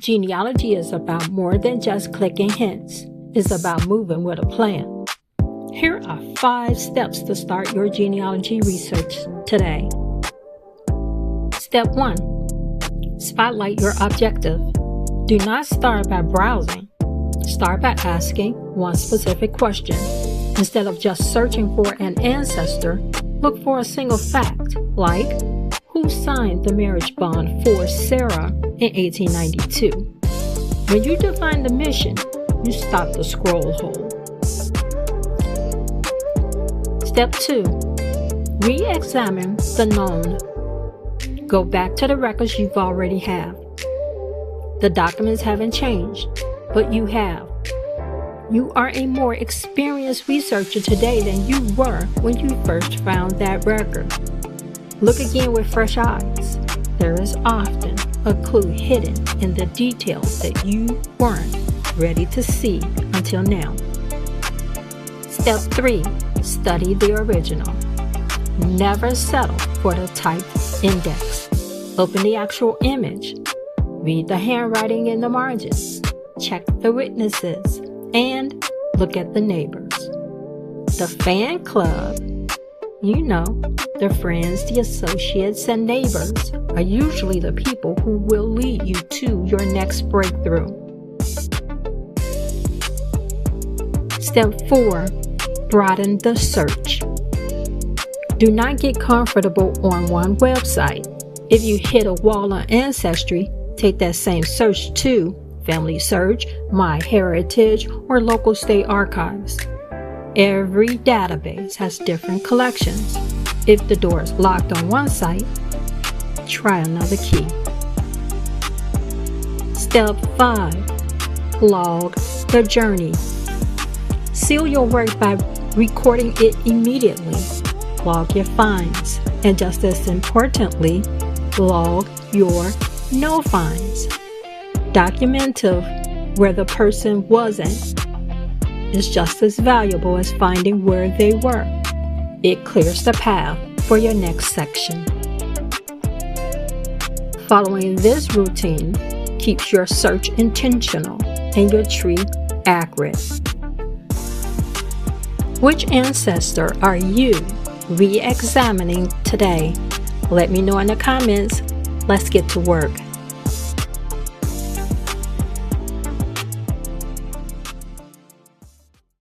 Genealogy is about more than just clicking hints. It's about moving with a plan. Here are 5 steps to start your genealogy research today. Step 1. Spotlight your objective. Do not start by browsing. Start by asking one specific question. Instead of just searching for an ancestor, look for a single fact, like who signed the marriage bond for Sarah in 1892. When you define the mission, you stop the scroll hole. Step 2. Re-examine the known. Go back to the records you've already have. The documents haven't changed, but you have. You are a more experienced researcher today than you were when you first found that record. Look again with fresh eyes. There is often a clue hidden in the details that you weren't ready to see until now. Step 3. Study the original. Never settle for the typed index. Open the actual image. Read the handwriting in the margins. Check the witnesses. And look at the neighbors. The fan club, the friends, the associates, and neighbors are usually the people who will lead you to your next breakthrough. Step 4. Broaden the search. Do not get comfortable on one website. If you hit a wall on Ancestry, take that same search to Family Search, MyHeritage, or local state archives. Every database has different collections. If the door is locked on one site, try another key. Step 5. Log the journey. Seal your work by recording it immediately. Log your finds, and just as importantly, log your no finds. Documenting where the person wasn't is just as valuable as finding where they were. It clears the path for your next section. Following this routine keeps your search intentional and your tree accurate. Which ancestor are you re-examining today? Let me know in the comments. Let's get to work.